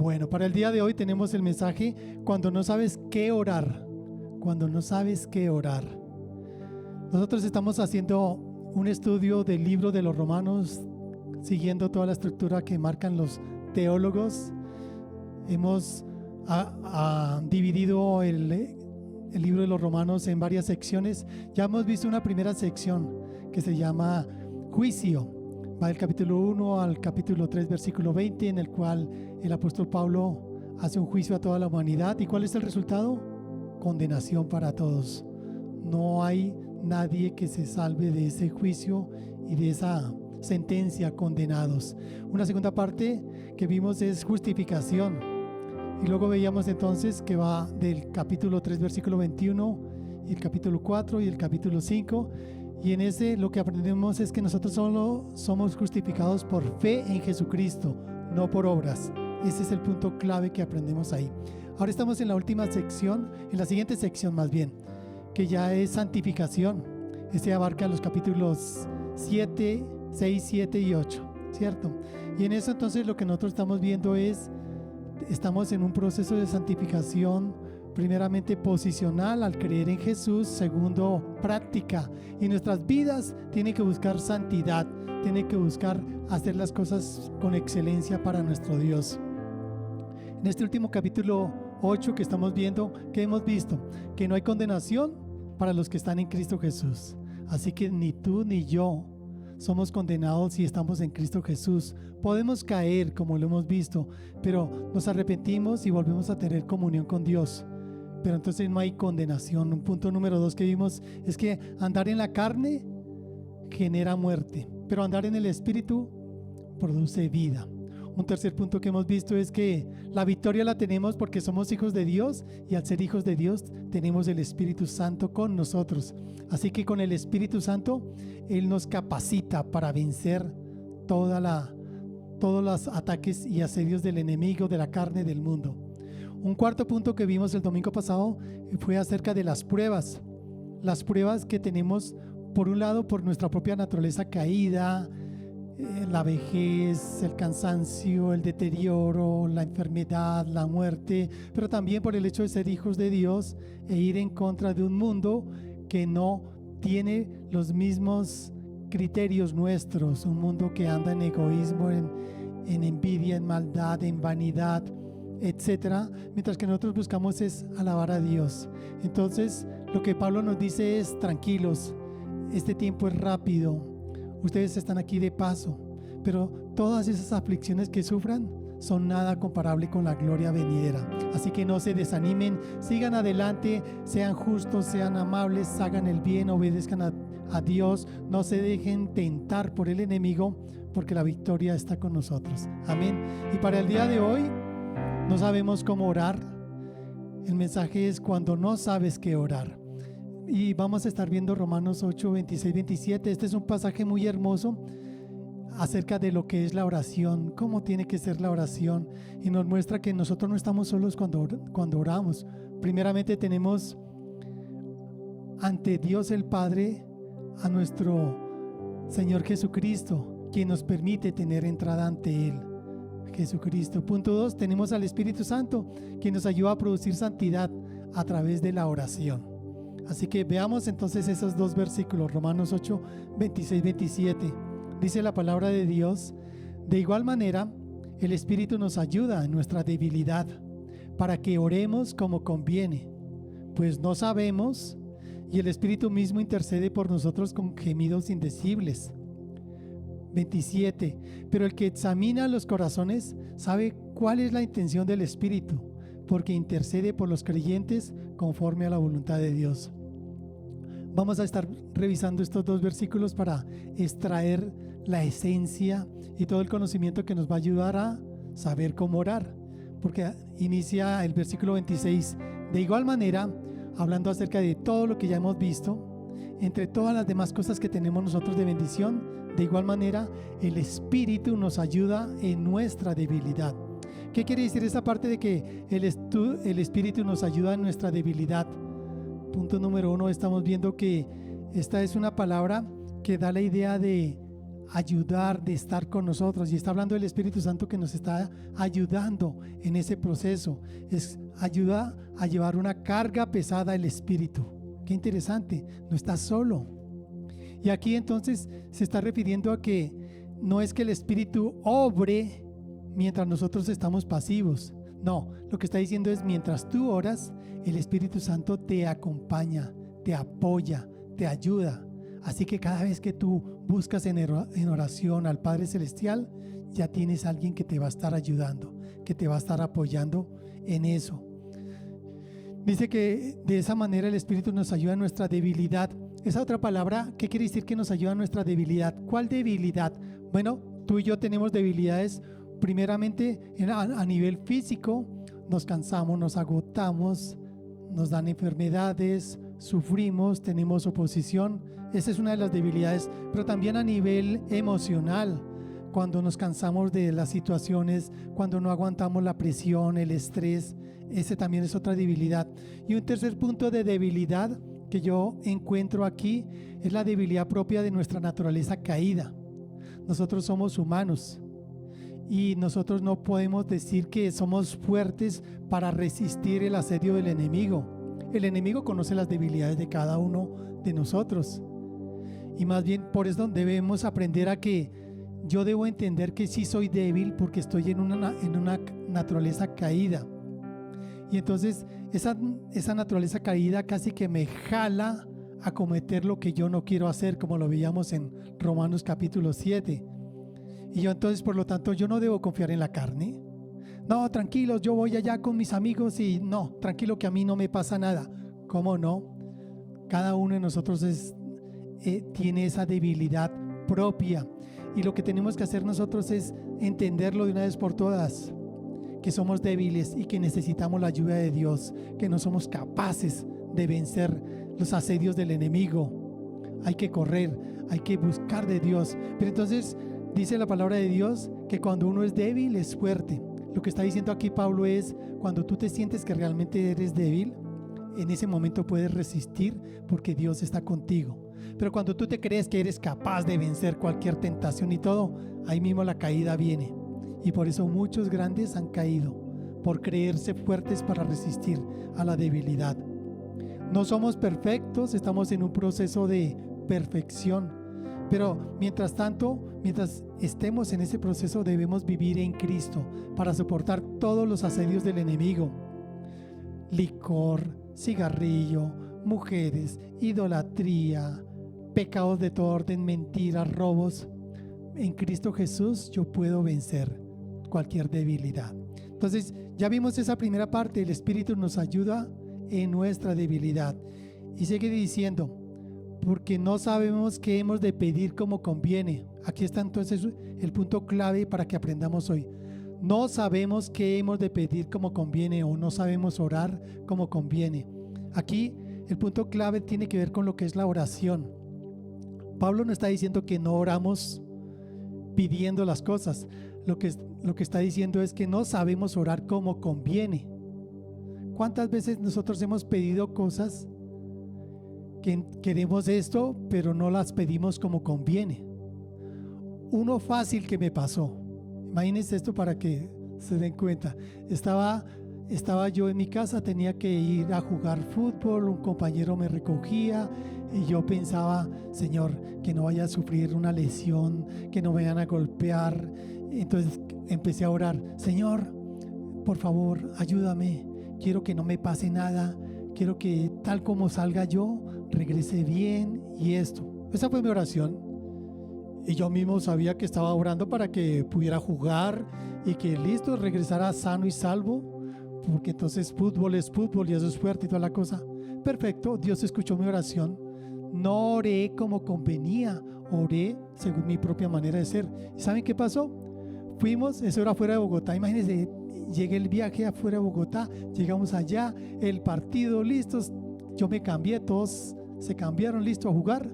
Bueno, para el día de hoy tenemos el mensaje cuando no sabes qué orar. Cuando no sabes qué orar. Nosotros estamos haciendo un estudio del libro de los Romanos, siguiendo toda la estructura que marcan los teólogos. Hemos dividido el libro de los Romanos en varias secciones. Ya hemos visto una primera sección que se llama Juicio. Va del capítulo 1 al capítulo 3, versículo 20, en el cual el apóstol Pablo hace un juicio a toda la humanidad. ¿Y cuál es el resultado? Condenación para todos. No hay nadie que se salve de ese juicio y de esa sentencia, condenados. Una segunda parte que vimos es justificación. Y luego veíamos entonces que va del capítulo 3, versículo 21, y el capítulo 4 y el capítulo 5. Y en ese lo que aprendemos es que nosotros solo somos justificados por fe en Jesucristo, no por obras. Ese es el punto clave que aprendemos ahí. Ahora estamos en la última sección, en la siguiente sección más bien, que ya es santificación. Este abarca los capítulos 7, 6, 7 y 8, ¿cierto? Y en eso entonces lo que nosotros estamos viendo es, estamos en un proceso de santificación, primeramente posicional al creer en Jesús, segundo práctica, y nuestras vidas tienen que buscar santidad, tienen que buscar hacer las cosas con excelencia para nuestro Dios. En este último capítulo 8 que estamos viendo, ¿qué hemos visto? Que no hay condenación para los que están en Cristo Jesús. Así que ni tú ni yo somos condenados si estamos en Cristo Jesús. Podemos caer, como lo hemos visto, pero nos arrepentimos y volvemos a tener comunión con Dios. Pero entonces no hay condenación. Un punto número 2 que vimos es que andar en la carne genera muerte, pero andar en el Espíritu produce vida. Un tercer punto que hemos visto es que la victoria la tenemos porque somos hijos de Dios, y al ser hijos de Dios tenemos el Espíritu Santo con nosotros. Así que con el Espíritu Santo Él nos capacita para vencer todos los ataques y asedios del enemigo, de la carne, del mundo. Un cuarto punto que vimos el domingo pasado fue acerca de las pruebas. Las pruebas que tenemos, por un lado, por nuestra propia naturaleza caída, la vejez, el cansancio, el deterioro, la enfermedad, la muerte, pero también por el hecho de ser hijos de Dios e ir en contra de un mundo que no tiene los mismos criterios nuestros, un mundo que anda en egoísmo, en envidia, en maldad, en vanidad, etcétera, mientras que nosotros buscamos es alabar a Dios. Entonces lo que Pablo nos dice es: tranquilos, este tiempo es rápido, ustedes están aquí de paso, pero todas esas aflicciones que sufran son nada comparable con la gloria venidera. Así que no se desanimen, sigan adelante, sean justos, sean amables, hagan el bien, obedezcan a Dios, no se dejen tentar por el enemigo, porque la victoria está con nosotros. Amén. Y para el día de hoy no sabemos cómo orar. El mensaje es cuando no sabes qué orar. Y vamos a estar viendo Romanos 8, 26, 27. Este es un pasaje muy hermoso acerca de lo que es la oración, cómo tiene que ser la oración, y nos muestra que nosotros no estamos solos cuando oramos. Primeramente tenemos ante Dios el Padre a nuestro Señor Jesucristo, quien nos permite tener entrada ante Él. Jesucristo. Punto 2, tenemos al Espíritu Santo, quien nos ayuda a producir santidad a través de la oración. Así que veamos entonces esos dos versículos, Romanos 8, 26, 27. Dice la palabra de Dios: de igual manera, el Espíritu nos ayuda en nuestra debilidad, para que oremos como conviene, pues no sabemos, y el Espíritu mismo intercede por nosotros con gemidos indecibles. 27. Pero el que examina los corazones sabe cuál es la intención del Espíritu, porque intercede por los creyentes conforme a la voluntad de Dios. Vamos a estar revisando estos dos versículos para extraer la esencia y todo el conocimiento que nos va a ayudar a saber cómo orar, porque inicia el versículo 26. De igual manera, hablando acerca de todo lo que ya hemos visto, entre todas las demás cosas que tenemos nosotros de bendición, de igual manera el Espíritu nos ayuda en nuestra debilidad. ¿Qué quiere decir esa parte de que el Espíritu nos ayuda en nuestra debilidad? Punto número 1, estamos viendo que esta es una palabra que da la idea de ayudar, de estar con nosotros. Y está hablando del Espíritu Santo que nos está ayudando en ese proceso. Ayuda a llevar una carga pesada el Espíritu. Qué interesante, no estás solo. Y aquí entonces se está refiriendo a que no es que el Espíritu obre mientras nosotros estamos pasivos. No, lo que está diciendo es mientras tú oras, el Espíritu Santo te acompaña, te apoya, te ayuda. Así que cada vez que tú buscas en oración al Padre Celestial, ya tienes a alguien que te va a estar ayudando, que te va a estar apoyando en eso. Dice que de esa manera el Espíritu nos ayuda en nuestra debilidad. Esa otra palabra, ¿qué quiere decir que nos ayuda en nuestra debilidad? ¿Cuál debilidad? Bueno, tú y yo tenemos debilidades primeramente a nivel físico. Nos cansamos, nos agotamos, nos dan enfermedades, sufrimos, tenemos oposición. Esa es una de las debilidades, pero también a nivel emocional, cuando nos cansamos de las situaciones, cuando no aguantamos la presión, el estrés, ese también es otra debilidad. Y un tercer punto de debilidad que yo encuentro aquí es la debilidad propia de nuestra naturaleza caída. Nosotros somos humanos y nosotros no podemos decir que somos fuertes para resistir el asedio del enemigo. El enemigo conoce las debilidades de cada uno de nosotros. Y más bien por eso debemos aprender a que yo debo entender que sí soy débil porque estoy en una naturaleza caída. Y entonces esa naturaleza caída casi que me jala a cometer lo que yo no quiero hacer, como lo veíamos en Romanos capítulo 7. Y yo entonces, por lo tanto, yo no debo confiar en la carne. No, tranquilo, yo voy allá con mis amigos y no, tranquilo que a mí no me pasa nada. ¿Cómo no? Cada uno de nosotros tiene esa debilidad propia. Y lo que tenemos que hacer nosotros es entenderlo de una vez por todas, que somos débiles y que necesitamos la ayuda de Dios, que no somos capaces de vencer los asedios del enemigo. Hay que correr, hay que buscar de Dios. Pero entonces dice la palabra de Dios que cuando uno es débil es fuerte. Lo que está diciendo aquí Pablo es, cuando tú te sientes que realmente eres débil, en ese momento puedes resistir porque Dios está contigo. Pero cuando tú te crees que eres capaz de vencer cualquier tentación y todo, ahí mismo la caída viene. Y por eso muchos grandes han caído, por creerse fuertes para resistir a la debilidad. No somos perfectos, estamos en un proceso de perfección. Pero mientras tanto, mientras estemos en ese proceso, debemos vivir en Cristo para soportar todos los asedios del enemigo. Licor, cigarrillo, mujeres, idolatría, pecados de todo orden, mentiras, robos. En Cristo Jesús yo puedo vencer cualquier debilidad. Entonces ya vimos esa primera parte, el Espíritu nos ayuda en nuestra debilidad. Y sigue diciendo, porque no sabemos qué hemos de pedir como conviene. Aquí está entonces el punto clave para que aprendamos hoy. No sabemos qué hemos de pedir como conviene o no sabemos orar como conviene. Aquí el punto clave tiene que ver con lo que es la oración. Pablo no está diciendo que no oramos pidiendo las cosas. Lo que está diciendo es que no sabemos orar como conviene. ¿Cuántas veces nosotros hemos pedido cosas que queremos esto, pero no las pedimos como conviene? Uno fácil que me pasó, imagínense esto para que se den cuenta. Estaba yo en mi casa, tenía que ir a jugar fútbol, un compañero me recogía y yo pensaba, Señor, que no vaya a sufrir una lesión, que no me vayan a golpear. Entonces empecé a orar, Señor, por favor, ayúdame, quiero que no me pase nada, quiero que tal como salga yo, regrese bien y esto. Esa fue mi oración. Y yo mismo sabía que estaba orando para que pudiera jugar y que listo, regresara sano y salvo, porque entonces fútbol es fútbol y eso es fuerte y toda la cosa. Perfecto, Dios escuchó mi oración. No oré como convenía, oré según mi propia manera de ser. ¿Y saben qué pasó? Fuimos, eso era fuera de Bogotá, imagínense, llegué el viaje afuera de Bogotá, llegamos allá, el partido, listos, yo me cambié, todos se cambiaron, listos a jugar.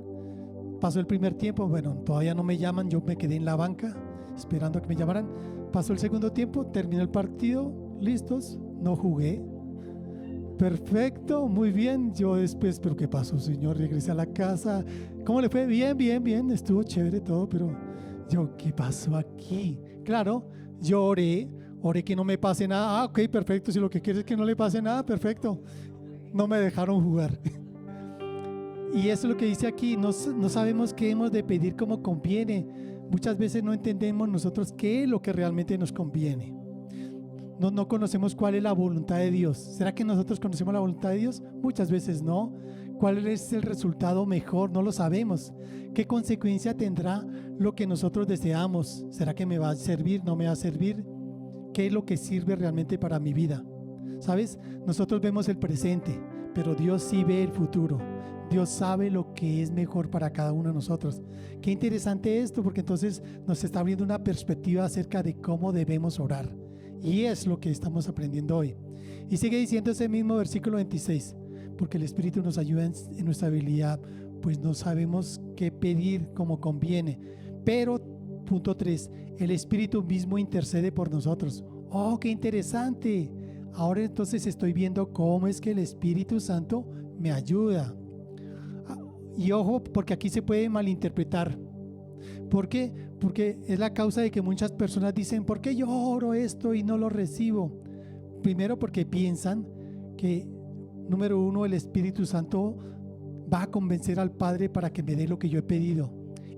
Pasó el primer tiempo, bueno, todavía no me llaman, yo me quedé en la banca esperando a que me llamaran. Pasó el segundo tiempo, terminó el partido, listos, no jugué. Perfecto, muy bien. Yo después, ¿pero qué pasó, Señor? Regresé a la casa. ¿Cómo le fue? Bien, bien, bien, estuvo chévere todo, pero Yo, ¿qué pasó aquí? Claro, yo oré que no me pase nada. Ah, ok, perfecto. Si lo que quieres es que no le pase nada, perfecto. No me dejaron jugar. Y eso es lo que dice aquí. No sabemos qué hemos de pedir como conviene. Muchas veces no entendemos nosotros qué es lo que realmente nos conviene. No conocemos cuál es la voluntad de Dios. ¿Será que nosotros conocemos la voluntad de Dios? Muchas veces no. ¿Cuál es el resultado mejor? No lo sabemos. ¿Qué consecuencia tendrá lo que nosotros deseamos? ¿Será que me va a servir? ¿No me va a servir? ¿Qué es lo que sirve realmente para mi vida? ¿Sabes? Nosotros vemos el presente, pero Dios sí ve el futuro. Dios sabe lo que es mejor para cada uno de nosotros. Qué interesante esto, porque entonces nos está abriendo una perspectiva acerca de cómo debemos orar. Y es lo que estamos aprendiendo hoy. Y sigue diciendo ese mismo versículo 26, porque el Espíritu nos ayuda en nuestra habilidad, pues no sabemos qué pedir como conviene. Pero, punto 3, el Espíritu mismo intercede por nosotros. ¡Oh, qué interesante! Ahora entonces estoy viendo cómo es que el Espíritu Santo me ayuda. Y ojo, porque aquí se puede malinterpretar. ¿Por qué? Porque es la causa de que muchas personas dicen, ¿por qué yo oro esto y no lo recibo? Primero porque piensan que, número uno, el Espíritu Santo va a convencer al Padre para que me dé lo que yo he pedido.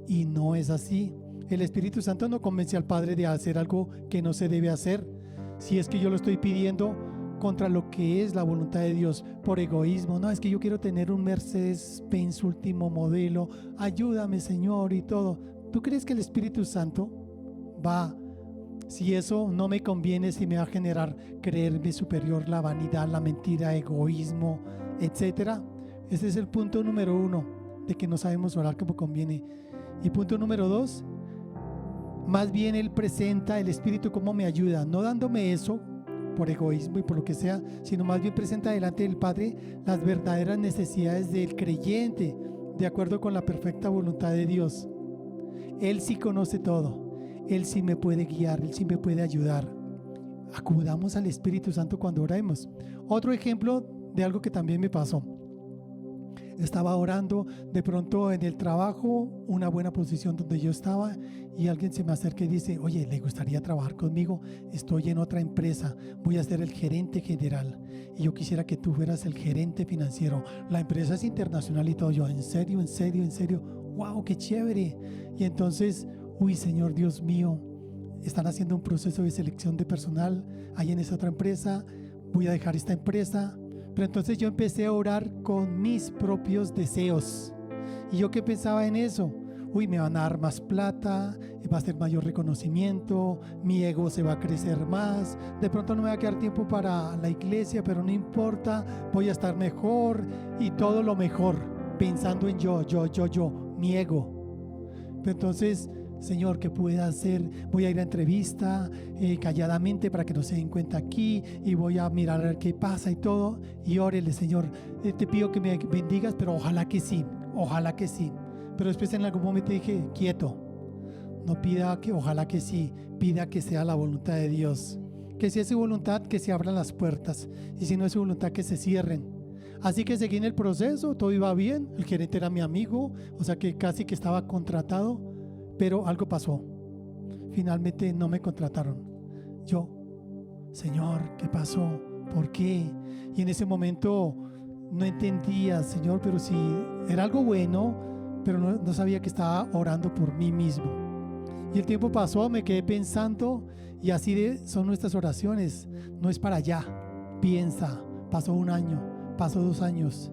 Y no es así. El Espíritu Santo no convence al Padre de hacer algo que no se debe hacer. Si es que yo lo estoy pidiendo contra lo que es la voluntad de Dios, por egoísmo. No, es que yo quiero tener un Mercedes-Benz último modelo. Ayúdame, Señor, y todo. ¿Tú crees que el Espíritu Santo va, si eso no me conviene, si me va a generar creerme superior, la vanidad, la mentira, egoísmo, etcétera? Ese es el punto número 1, de que no sabemos orar como conviene. Y punto número 2, más bien Él presenta el Espíritu como me ayuda, no dándome eso por egoísmo y por lo que sea, sino más bien presenta delante del Padre las verdaderas necesidades del creyente, de acuerdo con la perfecta voluntad de Dios. Él sí conoce todo, Él sí me puede guiar, Él sí me puede ayudar. Acudamos al Espíritu Santo cuando oremos. Otro ejemplo de algo que también me pasó. Estaba orando, de pronto en el trabajo, una buena posición donde yo estaba, y alguien se me acerca y dice, oye, ¿le gustaría trabajar conmigo? Estoy en otra empresa, voy a ser el gerente general y yo quisiera que tú fueras el gerente financiero. La empresa es internacional y todo. Yo, ¿en serio? ¿En serio? ¿En serio? ¡Wow, qué chévere! Y entonces, uy, Señor Dios mío, están haciendo un proceso de selección de personal ahí en esa otra empresa, voy a dejar esta empresa. Pero entonces yo empecé a orar con mis propios deseos. ¿Y yo qué pensaba en eso? Uy, me van a dar más plata, va a ser mayor reconocimiento, mi ego se va a crecer más, de pronto no me va a quedar tiempo para la iglesia, pero no importa, voy a estar mejor y todo lo mejor, pensando en yo, mi ego. Pero entonces, Señor, ¿qué puedo hacer? Voy a ir a entrevista calladamente para que no se den cuenta aquí, y voy a mirar a ver qué pasa y todo. Y órele, Señor, te pido que me bendigas, pero ojalá que sí, ojalá que sí. Pero después en algún momento dije, quieto, no pida que ojalá que sí, pida que sea la voluntad de Dios. Que si es su voluntad, que se abran las puertas, y si no es su voluntad, que se cierren. Así que seguí en el proceso, todo iba bien, el gerente era mi amigo, o sea que casi que estaba contratado. Pero algo pasó. Finalmente no me contrataron. Yo, Señor, ¿qué pasó? ¿Por qué? Y en ese momento no entendía, Señor, pero si era algo bueno, pero no sabía que estaba orando por mí mismo. Y el tiempo pasó, me quedé pensando, y así son nuestras oraciones. No es para allá. Piensa, pasó 1 año, pasó 2 años,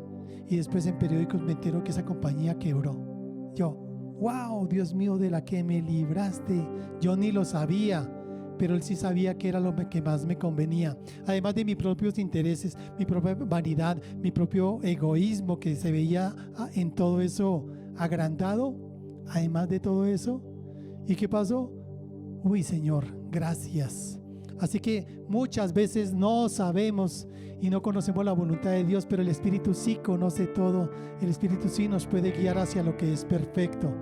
y después en periódicos me entero que esa compañía quebró. Yo, wow, Dios mío, de la que me libraste. Yo ni lo sabía, pero Él sí sabía que era lo que más me convenía. Además de mis propios intereses, mi propia vanidad, mi propio egoísmo que se veía en todo eso agrandado. Además de todo eso, ¿y qué pasó? Uy, Señor, gracias. Así que muchas veces no sabemos y no conocemos la voluntad de Dios, pero el Espíritu sí conoce todo. El Espíritu sí nos puede guiar hacia lo que es perfecto.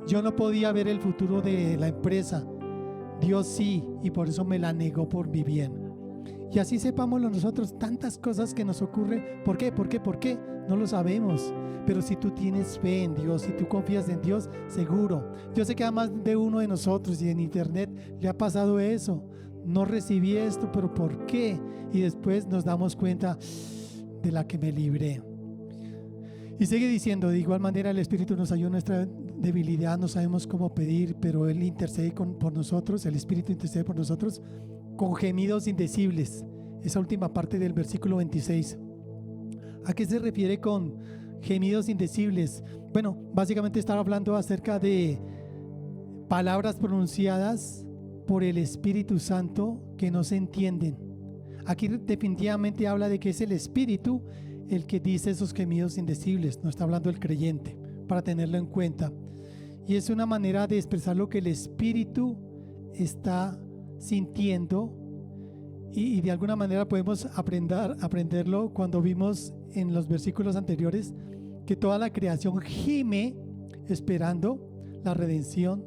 Yo no podía ver el futuro de la empresa, Dios sí, y por eso me la negó por mi bien. Y así sepámoslo nosotros, tantas cosas que nos ocurre. ¿Por qué? ¿Por qué? ¿Por qué? No lo sabemos. Pero si tú tienes fe en Dios, si tú confías en Dios, seguro. Yo sé que a más de uno de nosotros y en internet le ha pasado eso. No recibí esto, pero ¿por qué? Y después nos damos cuenta de la que me libré. Y sigue diciendo, de igual manera el Espíritu nos ayuda en nuestra debilidad, no sabemos cómo pedir, pero Él intercede por nosotros, el Espíritu intercede por nosotros con gemidos indecibles. Esa última parte del versículo 26. ¿A qué se refiere con gemidos indecibles? Bueno, básicamente estaba hablando acerca de palabras pronunciadas por el Espíritu Santo que no se entienden. Aquí definitivamente habla de que es el Espíritu el que dice esos gemidos indecibles, no está hablando el creyente, para tenerlo en cuenta. Y es una manera de expresar lo que el Espíritu está sintiendo, y de alguna manera podemos aprenderlo cuando vimos en los versículos anteriores que toda la creación gime esperando la redención,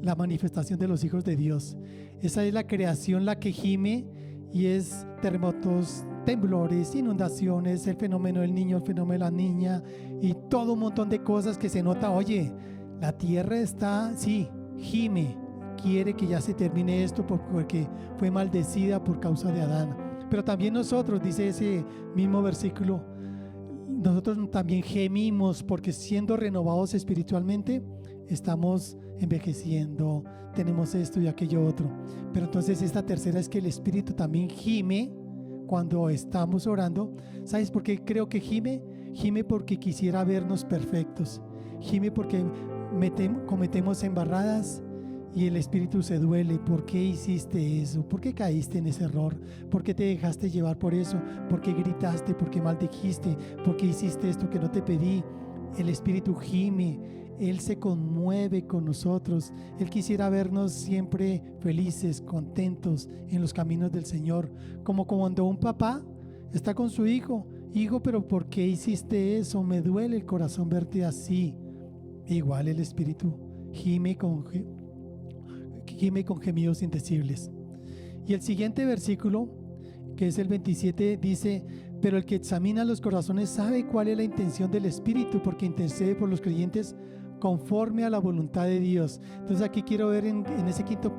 la manifestación de los hijos de Dios. Esa es la creación la que gime, y es terremotos, temblores, inundaciones, el fenómeno del niño, el fenómeno de la niña y todo un montón de cosas que se nota. Oye, la tierra está, sí, gime, quiere que ya se termine esto porque fue maldecida por causa de Adán. Pero también nosotros, dice ese mismo versículo, nosotros también gemimos porque siendo renovados espiritualmente estamos envejeciendo, tenemos esto y aquello otro. Pero entonces esta tercera es que el Espíritu también gime cuando estamos orando. ¿Sabes por qué creo que gime? Gime porque quisiera vernos perfectos, gime porque cometemos embarradas y el Espíritu se duele. ¿Por qué hiciste eso? ¿Por qué caíste en ese error? ¿Por qué te dejaste llevar por eso? ¿Por qué gritaste? ¿Por qué maldijiste? ¿Por qué hiciste esto que no te pedí? El Espíritu gime, Él se conmueve con nosotros. Él quisiera vernos siempre felices, contentos en los caminos del Señor, como cuando un papá está con su hijo. Hijo, pero ¿por qué hiciste eso? Me duele el corazón verte así. Igual el Espíritu gime con gemidos indecibles. Y el siguiente versículo, que es el 27, dice: pero el que examina los corazones sabe cuál es la intención del Espíritu, porque intercede por los creyentes conforme a la voluntad de Dios. Entonces aquí quiero ver en ese quinto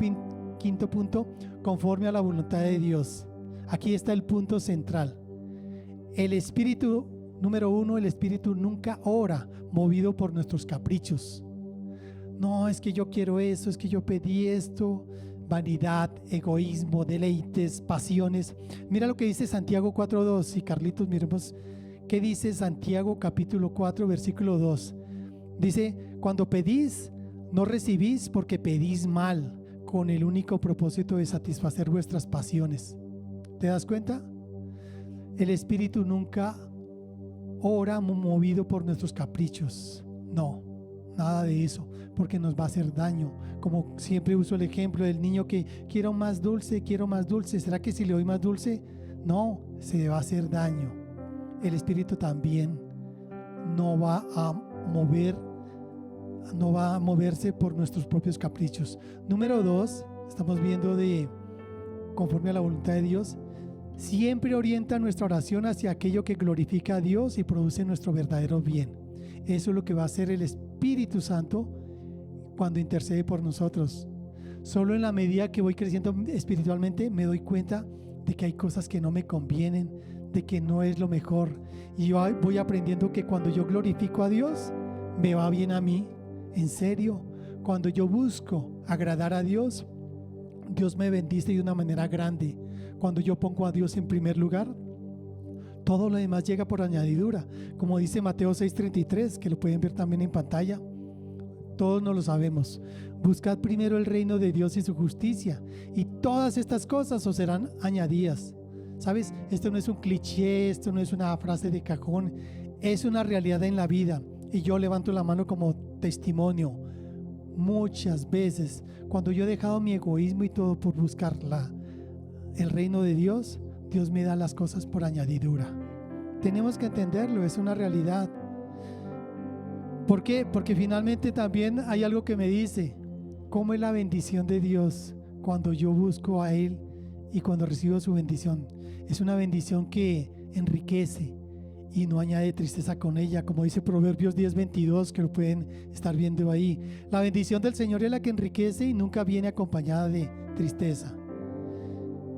punto, conforme a la voluntad de Dios. Aquí está el punto central. El Espíritu, número uno, el Espíritu nunca ora movido por nuestros caprichos. No, es que yo quiero eso, es que yo pedí esto. Vanidad, egoísmo, deleites, pasiones. Mira lo que dice Santiago 4:2. Y Carlitos, miremos qué dice Santiago capítulo 4 versículo 2. Dice: cuando pedís, no recibís porque pedís mal, con el único propósito de satisfacer vuestras pasiones. ¿Te das cuenta? El Espíritu nunca ora movido por nuestros caprichos. No, nada de eso, porque nos va a hacer daño. Como siempre uso el ejemplo del niño que quiero más dulce, quiero más dulce. ¿Será que si le doy más dulce? No, se va a hacer daño. El Espíritu también no va a moverse por nuestros propios caprichos. Número 2, estamos viendo de conforme a la voluntad de Dios. Siempre orienta nuestra oración hacia aquello que glorifica a Dios y produce nuestro verdadero bien. Eso es lo que va a hacer el Espíritu Santo cuando intercede por nosotros. Solo en la medida que voy creciendo espiritualmente me doy cuenta de que hay cosas que no me convienen, de que no es lo mejor. Y yo voy aprendiendo que cuando yo glorifico a Dios, me va bien a mí. En serio, cuando yo busco agradar a Dios, Dios me bendice de una manera grande. Cuando yo pongo a Dios en primer lugar, todo lo demás llega por añadidura, como dice Mateo 6:33, que lo pueden ver también en pantalla. Todos nos lo sabemos. Buscad primero el reino de Dios y su justicia, y todas estas cosas os serán añadidas. ¿Sabes? Esto no es un cliché, esto no es una frase de cajón, es una realidad en la vida. Y yo levanto la mano como testimonio. Muchas veces, cuando yo he dejado mi egoísmo y todo por buscar el reino de Dios, Dios me da las cosas por añadidura. Tenemos que entenderlo, es una realidad. ¿Por qué? Porque finalmente también hay algo que me dice: ¿cómo es la bendición de Dios cuando yo busco a Él y cuando recibo su bendición, es una bendición que enriquece y no añade tristeza con ella, como dice Proverbios 10:22, que lo pueden estar viendo ahí. La bendición del Señor es la que enriquece y nunca viene acompañada de tristeza.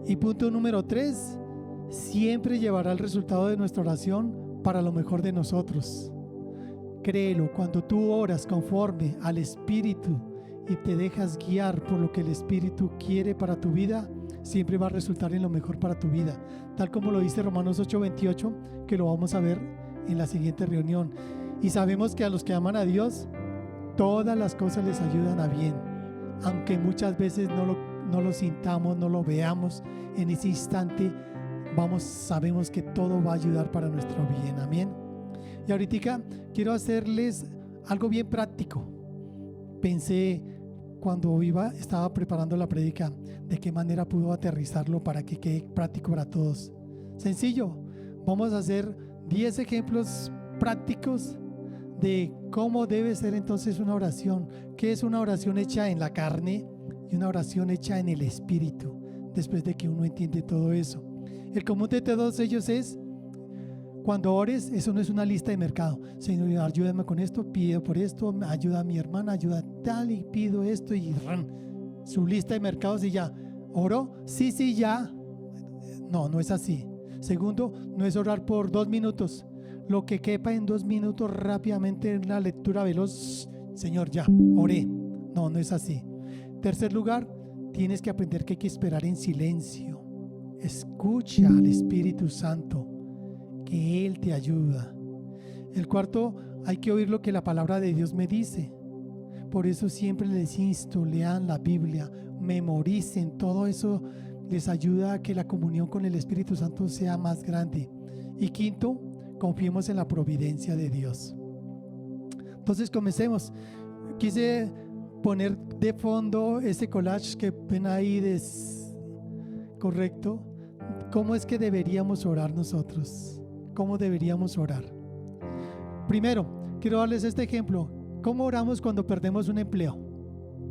Y punto número 3, siempre llevará el resultado de nuestra oración para lo mejor de nosotros. Créelo, cuando tú oras conforme al Espíritu y te dejas guiar por lo que el Espíritu quiere para tu vida, siempre va a resultar en lo mejor para tu vida, tal como lo dice Romanos 8:28, que lo vamos a ver en la siguiente reunión. Y sabemos que a los que aman a Dios, todas las cosas les ayudan a bien, aunque muchas veces no lo sintamos, no lo veamos en ese instante. Sabemos que todo va a ayudar para nuestro bien. Amén. Y ahorita quiero hacerles algo bien práctico. Pensé cuando estaba preparando la prédica, de qué manera puedo aterrizarlo para que quede práctico para todos. Sencillo, vamos a hacer 10 ejemplos prácticos de cómo debe ser entonces una oración. ¿Qué es una oración hecha en la carne y una oración hecha en el Espíritu? Después de que uno entiende todo eso, el común de todos ellos es: cuando ores, eso no es una lista de mercado. Señor, ayúdame con esto, pido por esto, ayuda a mi hermana, ayuda a tal y pido esto y su lista de mercados y ya. ¿Oro? Sí, ya. No es así. Segundo, no es orar por 2 minutos. Lo que quepa en 2 minutos rápidamente en la lectura veloz. Señor, ya, oré. No es así. Tercer lugar, tienes que aprender que hay que esperar en silencio. Escucha al Espíritu Santo, que Él te ayuda. El cuarto, hay que oír lo que la palabra de Dios me dice. Por eso siempre les insto, lean la Biblia, memoricen, todo eso les ayuda a que la comunión con el Espíritu Santo sea más grande. Y quinto, confiemos en la providencia de Dios. Entonces comencemos. Quise poner de fondo ese collage que ven ahí, correcto. ¿Cómo es que deberíamos orar nosotros? ¿Cómo deberíamos orar? Primero, quiero darles este ejemplo. ¿Cómo oramos cuando perdemos un empleo?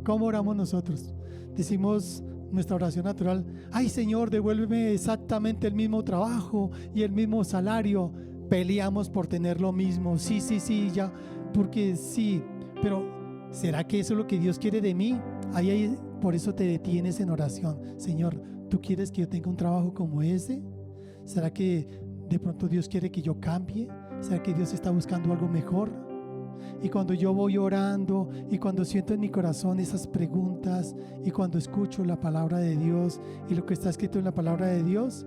¿Cómo oramos nosotros? Decimos nuestra oración natural: ay, Señor, devuélveme exactamente el mismo trabajo y el mismo salario. Peleamos por tener lo mismo. Sí, ya, porque sí. Pero ¿será que eso es lo que Dios quiere de mí? Por eso te detienes en oración. Señor, ¿tú quieres que yo tenga un trabajo como ese? ¿Será que de pronto Dios quiere que yo cambie? ¿Será que Dios está buscando algo mejor? Y cuando yo voy orando y cuando siento en mi corazón esas preguntas y cuando escucho la palabra de Dios y lo que está escrito en la palabra de Dios,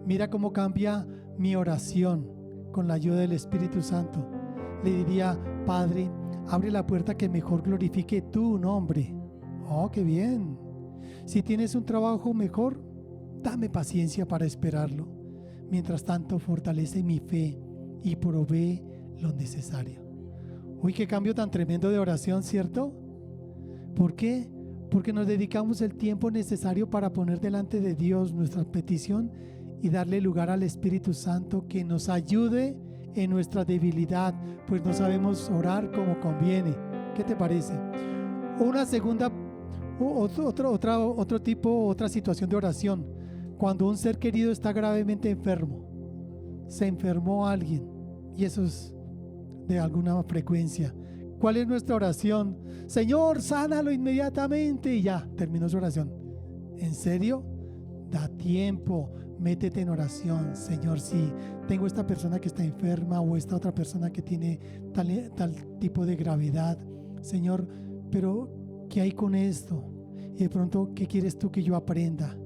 mira cómo cambia mi oración con la ayuda del Espíritu Santo. Le diría: Padre, abre la puerta que mejor glorifique tu nombre. Oh, qué bien. Si tienes un trabajo mejor, dame paciencia para esperarlo. Mientras tanto, fortalece mi fe y provee lo necesario. Uy, qué cambio tan tremendo de oración, ¿cierto? ¿Por qué? Porque nos dedicamos el tiempo necesario para poner delante de Dios nuestra petición y darle lugar al Espíritu Santo que nos ayude en nuestra debilidad, pues no sabemos orar como conviene. ¿Qué te parece? Una segunda, otra situación de oración: cuando un ser querido está gravemente enfermo, se enfermó alguien, y eso es de alguna frecuencia. ¿Cuál es nuestra oración? Señor, sánalo inmediatamente, y ya, terminó su oración. ¿En serio? Da tiempo, métete en oración. Señor, sí, tengo esta persona que está enferma o esta otra persona que tiene tal tipo de gravedad. Señor, pero ¿qué hay con esto? Y de pronto, ¿qué quieres tú que yo aprenda?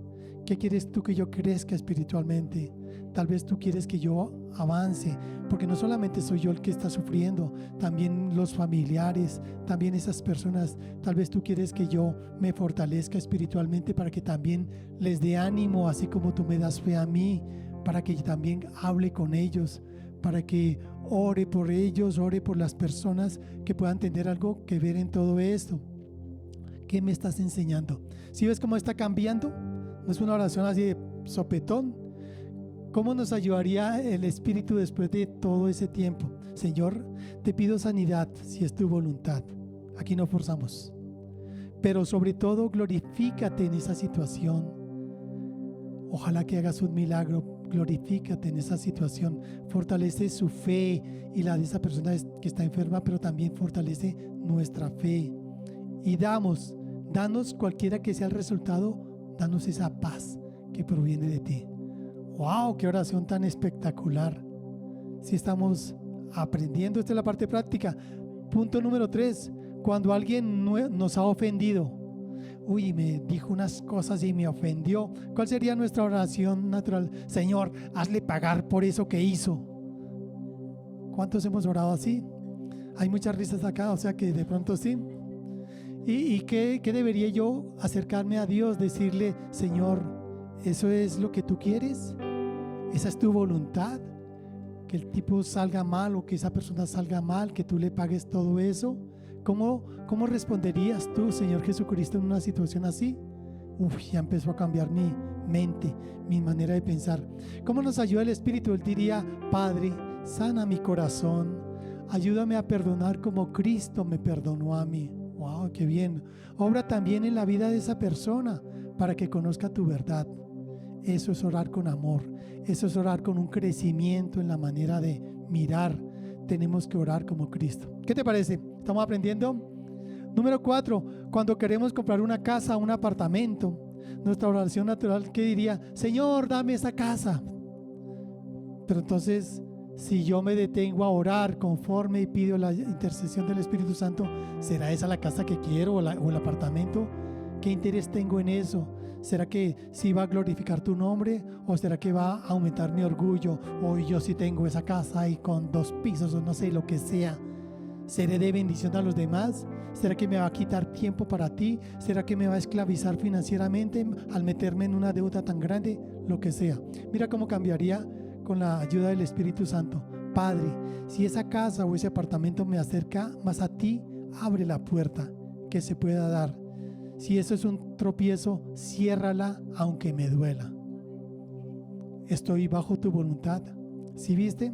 ¿Qué quieres tú que yo crezca espiritualmente? Tal vez tú quieres que yo avance, porque no solamente soy yo el que está sufriendo, también los familiares, también esas personas. Tal vez tú quieres que yo me fortalezca espiritualmente para que también les dé ánimo, así como tú me das fe a mí, para que también hable con ellos, para que ore por ellos, ore por las personas que puedan tener algo que ver en todo esto. ¿Qué me estás enseñando? ¿Sí ves cómo está cambiando? No es una oración así de sopetón. ¿Cómo nos ayudaría el Espíritu después de todo ese tiempo? Señor, te pido sanidad si es tu voluntad. Aquí no forzamos. Pero sobre todo, glorifícate en esa situación. Ojalá que hagas un milagro. Glorifícate en esa situación. Fortalece su fe y la de esa persona que está enferma, pero también fortalece nuestra fe. Y danos cualquiera que sea el resultado, danos esa paz que proviene de ti. ¡Wow! ¡Qué oración tan espectacular! Si estamos aprendiendo, esta es la parte práctica. Punto número 3. Cuando alguien nos ha ofendido, me dijo unas cosas y me ofendió, ¿cuál sería nuestra oración natural? Señor, hazle pagar por eso que hizo. ¿Cuántos hemos orado así? Hay muchas risas acá, o sea que de pronto sí. ¿Y qué debería yo acercarme a Dios? Decirle, Señor, ¿eso es lo que tú quieres? ¿Esa es tu voluntad? Que el tipo salga mal o que esa persona salga mal, que tú le pagues todo eso. ¿Cómo responderías tú, Señor Jesucristo, en una situación así? Ya empezó a cambiar mi mente, mi manera de pensar. ¿Cómo nos ayuda el Espíritu? Él diría, Padre, sana mi corazón, ayúdame a perdonar como Cristo me perdonó a mí. ¡Wow! ¡Qué bien! Obra también en la vida de esa persona para que conozca tu verdad. Eso es orar con amor. Eso es orar con un crecimiento en la manera de mirar. Tenemos que orar como Cristo. ¿Qué te parece? ¿Estamos aprendiendo? Número 4. Cuando queremos comprar una casa, un apartamento, nuestra oración natural, ¿qué diría? Señor, dame esa casa. Pero entonces, si yo me detengo a orar conforme y pido la intercesión del Espíritu Santo, ¿será esa la casa que quiero o el apartamento? ¿Qué interés tengo en eso? ¿Será que sí va a glorificar tu nombre? ¿O será que va a aumentar mi orgullo? ¿O yo sí tengo esa casa y con 2 pisos o no sé, lo que sea? ¿Seré de bendición a los demás? ¿Será que me va a quitar tiempo para ti? ¿Será que me va a esclavizar financieramente al meterme en una deuda tan grande? Lo que sea. Mira cómo cambiaría con la ayuda del Espíritu Santo. Padre, si esa casa o ese apartamento me acerca más a ti, abre la puerta que se pueda dar. Si eso es un tropiezo, ciérrala aunque me duela. Estoy bajo tu voluntad. ¿Sí viste?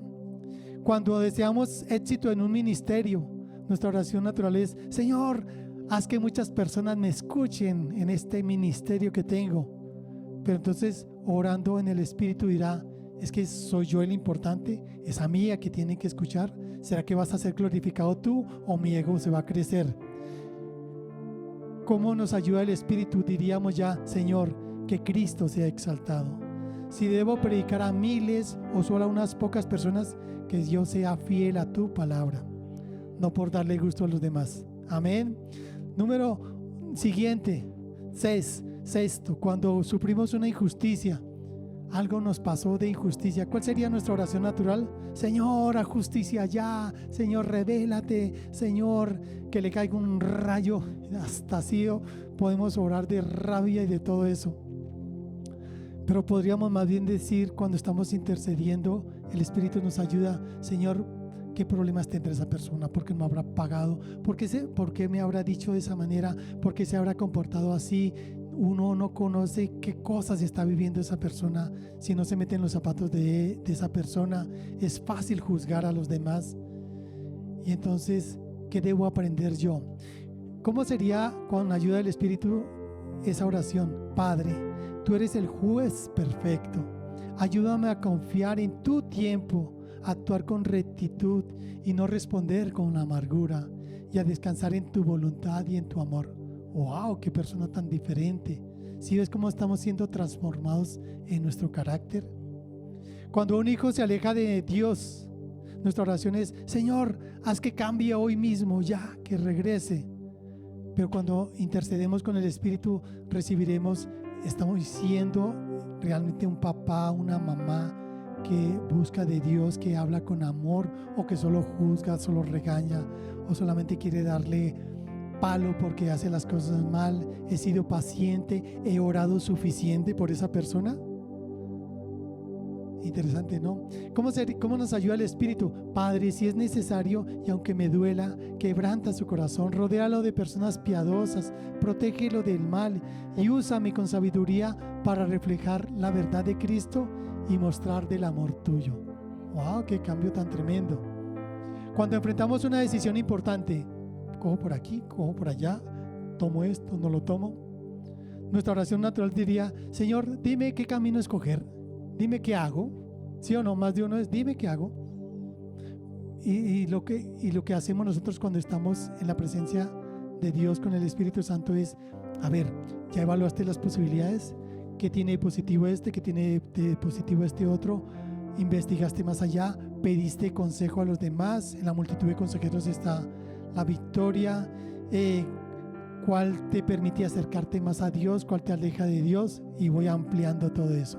Cuando deseamos éxito en un ministerio, nuestra oración natural es, Señor, haz que muchas personas me escuchen en este ministerio que tengo. Pero entonces, orando en el Espíritu dirá, es que soy yo el importante, es a mí a que tienen que escuchar. ¿Será que vas a ser glorificado tú o mi ego se va a crecer? ¿Cómo nos ayuda el Espíritu? Diríamos ya, Señor, que Cristo sea exaltado. Si debo predicar a miles o solo a unas pocas personas, que yo sea fiel a tu palabra, no por darle gusto a los demás. Amén. Número siguiente, 6. Sexto, cuando sufrimos una injusticia, algo nos pasó de injusticia, ¿cuál sería nuestra oración natural? Señor, a justicia ya. Señor, revélate. Señor, que le caiga un rayo. Hasta así podemos orar de rabia y de todo eso. Pero podríamos más bien decir, cuando estamos intercediendo, el Espíritu nos ayuda. Señor, ¿qué problemas tendrá esa persona? ¿Por qué no habrá pagado? ¿Por qué me habrá dicho de esa manera? ¿Por qué se habrá comportado así? Uno no conoce qué cosas está viviendo esa persona. Si no se mete en los zapatos de esa persona, es fácil juzgar a los demás. Y entonces, ¿qué debo aprender yo? ¿Cómo sería con ayuda del Espíritu esa oración? Padre, tú eres el juez perfecto. Ayúdame a confiar en tu tiempo, a actuar con rectitud y no responder con amargura, y a descansar en tu voluntad y en tu amor. ¡Wow! ¡Qué persona tan diferente! ¿Sí ves cómo estamos siendo transformados en nuestro carácter? Cuando un hijo se aleja de Dios, nuestra oración es, Señor, haz que cambie hoy mismo, ya, que regrese. Pero cuando intercedemos con el Espíritu, estamos siendo realmente un papá, una mamá que busca de Dios, que habla con amor, o que solo juzga, solo regaña, o solamente quiere darle palo porque hace las cosas mal. He sido paciente, he orado suficiente por esa persona. Interesante, ¿no? ¿Cómo nos ayuda el Espíritu? Padre, si es necesario y aunque me duela, quebranta su corazón, rodéalo de personas piadosas, protégelo del mal y úsame con sabiduría para reflejar la verdad de Cristo y mostrar del amor tuyo. ¡Wow! ¡Qué cambio tan tremendo! Cuando enfrentamos una decisión importante, cojo por aquí, cojo por allá, tomo esto, no lo tomo. nuestra oración natural diría: Señor, dime qué camino escoger, dime qué hago. ¿Sí o no? Más de uno es: dime qué hago. Y lo que hacemos nosotros cuando estamos en la presencia de Dios con el Espíritu Santo es: a ver, ya evaluaste las posibilidades, qué tiene de positivo este, qué tiene de positivo este otro, investigaste más allá, pediste consejo a los demás, en la multitud de consejeros está la victoria, cuál te permite acercarte más a Dios, cuál te aleja de Dios, y voy ampliando todo eso.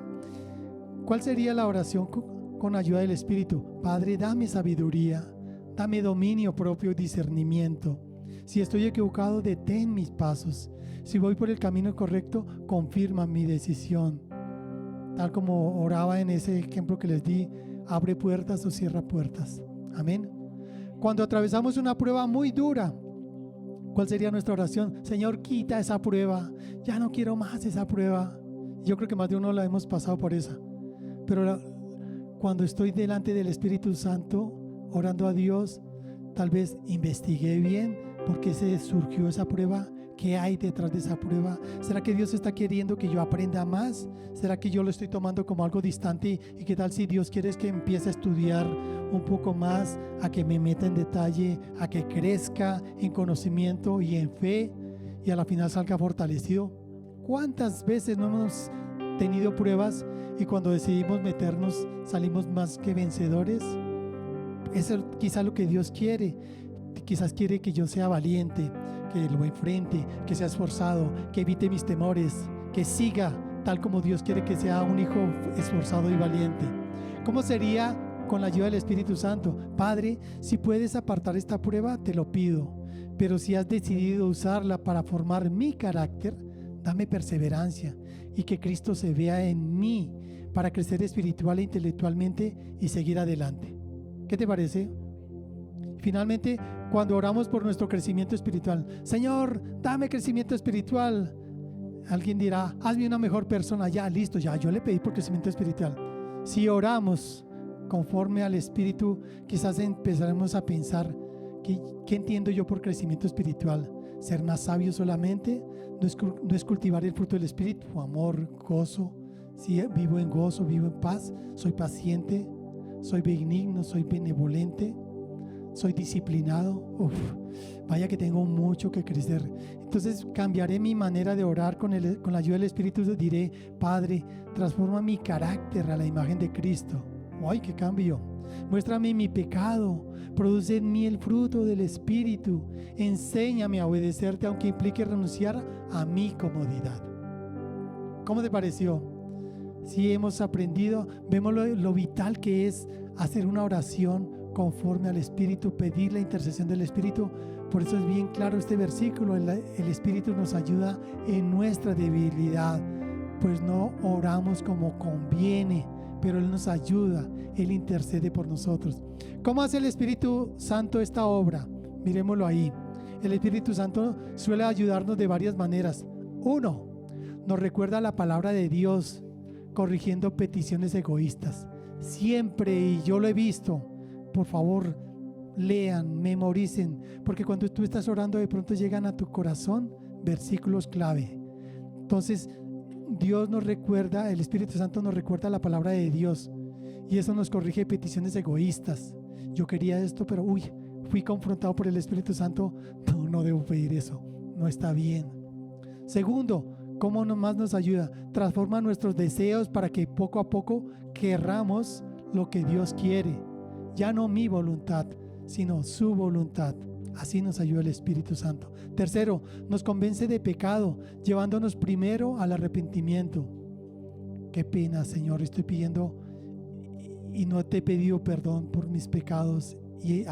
¿Cuál sería la oración con ayuda del Espíritu? Padre, dame sabiduría, dame dominio propio y discernimiento. Si estoy equivocado, detén mis pasos. Si voy por el camino correcto, confirma mi decisión. Tal como oraba en ese ejemplo que les di: abre puertas o cierra puertas. Amén. Cuando atravesamos una prueba muy dura, ¿cuál sería nuestra oración? Señor, quita esa prueba, ya no quiero más esa prueba. Yo creo que más de uno la hemos pasado por esa. Pero cuando estoy delante del Espíritu Santo, orando a Dios, tal vez investigué bien por qué se surgió esa prueba, qué hay detrás de esa prueba. ¿Será que Dios está queriendo que yo aprenda más? ¿Será que yo lo estoy tomando como algo distante? ¿Y qué tal si Dios quiere que empiece a estudiar un poco más, a que me meta en detalle, a que crezca en conocimiento y en fe, y a la final salga fortalecido? ¿Cuántas veces no hemos tenido pruebas y cuando decidimos meternos salimos más que vencedores? Eso es quizá lo que Dios quiere. Quizás quiere que yo sea valiente, que lo enfrente, que sea esforzado, que evite mis temores, que siga tal como Dios quiere que sea un hijo esforzado y valiente. ¿Cómo sería con la ayuda del Espíritu Santo? Padre, si puedes apartar esta prueba, te lo pido, pero si has decidido usarla para formar mi carácter, dame perseverancia y que Cristo se vea en mí para crecer espiritual e intelectualmente y seguir adelante. ¿Qué te parece? Finalmente, cuando oramos por nuestro crecimiento espiritual: Señor, dame crecimiento espiritual. Alguien dirá: hazme una mejor persona. Ya, listo, ya, yo le pedí por crecimiento espiritual. Si oramos conforme al Espíritu, quizás empezaremos a pensar: ¿qué entiendo yo por crecimiento espiritual? ¿Ser más sabio solamente? ¿No es cultivar el fruto del Espíritu? Amor, gozo. Si vivo en gozo, vivo en paz, soy paciente, soy benigno, soy benevolente, soy disciplinado. Vaya que tengo mucho que crecer. Entonces cambiaré mi manera de orar con la ayuda del Espíritu. Diré: Padre, transforma mi carácter a la imagen de Cristo. ¡Ay, qué cambio! Muéstrame mi pecado, produce en mí el fruto del Espíritu, enséñame a obedecerte aunque implique renunciar a mi comodidad. ¿Cómo te pareció? Si hemos aprendido, vemos lo vital que es hacer una oración conforme al Espíritu, pedir la intercesión del Espíritu. Por eso es bien claro este versículo: el Espíritu nos ayuda en nuestra debilidad, pues no oramos como conviene, pero Él nos ayuda, Él intercede por nosotros. ¿Cómo hace el Espíritu Santo esta obra? Miremoslo ahí. El Espíritu Santo suele ayudarnos de varias maneras. Uno, nos recuerda la palabra de Dios, corrigiendo peticiones egoístas. Siempre, y yo lo he visto, por favor, lean, memoricen, porque cuando tú estás orando, de pronto llegan a tu corazón versículos clave. Entonces, Dios nos recuerda, el Espíritu Santo nos recuerda la palabra de Dios, y eso nos corrige peticiones egoístas. Yo quería esto, pero fui confrontado por el Espíritu Santo. No debo pedir eso, no está bien. Segundo, ¿cómo más nos ayuda? Transforma nuestros deseos para que poco a poco querramos lo que Dios quiere. Ya no mi voluntad, sino su voluntad. Así nos ayuda el Espíritu Santo. Tercero, nos convence de pecado, llevándonos primero al arrepentimiento. Qué pena, Señor, estoy pidiendo y no te he pedido perdón por mis pecados, y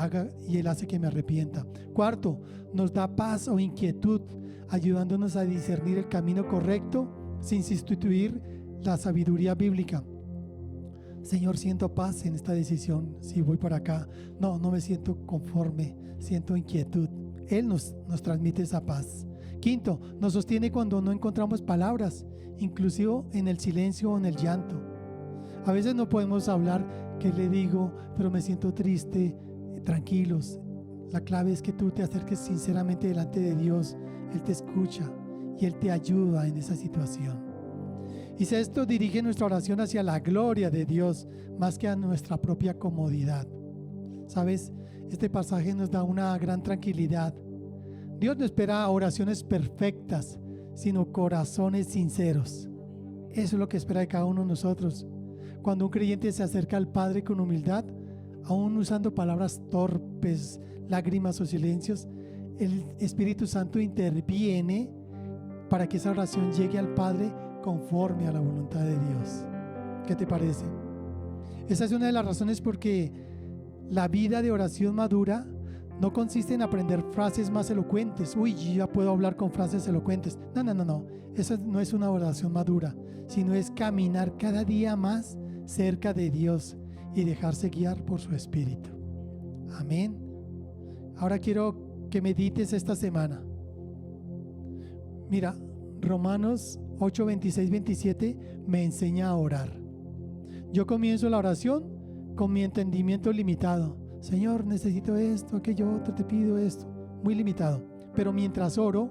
Él hace que me arrepienta. Cuarto, nos da paz o inquietud, ayudándonos a discernir el camino correcto sin sustituir la sabiduría bíblica. Señor, siento paz en esta decisión. Si voy para acá, no me siento conforme, siento inquietud. Él nos transmite esa paz. Quinto, nos sostiene cuando no encontramos palabras, inclusive en el silencio o en el llanto. A veces no podemos hablar, ¿qué le digo? Pero me siento triste. Tranquilos, la clave es que tú te acerques sinceramente delante de Dios. Él te escucha y Él te ayuda en esa situación. Y si esto dirige nuestra oración hacia la gloria de Dios más que a nuestra propia comodidad. ¿Sabes? Este pasaje nos da una gran tranquilidad. Dios no espera oraciones perfectas, sino corazones sinceros. Eso es lo que espera de cada uno de nosotros. Cuando un creyente se acerca al Padre con humildad, aún usando palabras torpes, lágrimas o silencios, el Espíritu Santo interviene para que esa oración llegue al Padre conforme a la voluntad de Dios. ¿Qué te parece? Esa es una de las razones porque la vida de oración madura no consiste en aprender frases más elocuentes. Uy, yo ya puedo hablar con frases elocuentes. No. Esa no es una oración madura, sino es caminar cada día más cerca de Dios y dejarse guiar por su Espíritu. Amén. Ahora quiero que medites esta semana. Mira, Romanos 8, 26, 27 me enseña a orar. Yo comienzo la oración con mi entendimiento limitado. Señor, necesito esto, aquello otro, te pido esto. Muy limitado. Pero mientras oro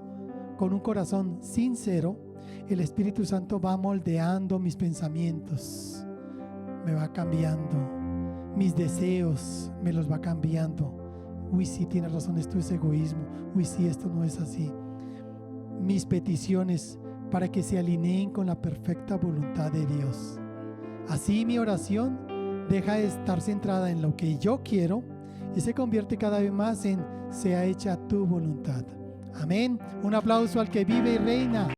con un corazón sincero, el Espíritu Santo va moldeando mis pensamientos, me va cambiando, mis deseos me los va cambiando. Uy, sí, tienes razón, esto es egoísmo. Uy, sí, esto no es así. Mis peticiones para que se alineen con la perfecta voluntad de Dios. Así mi oración deja de estar centrada en lo que yo quiero y se convierte cada vez más en sea hecha tu voluntad. Amén. Un aplauso al que vive y reina.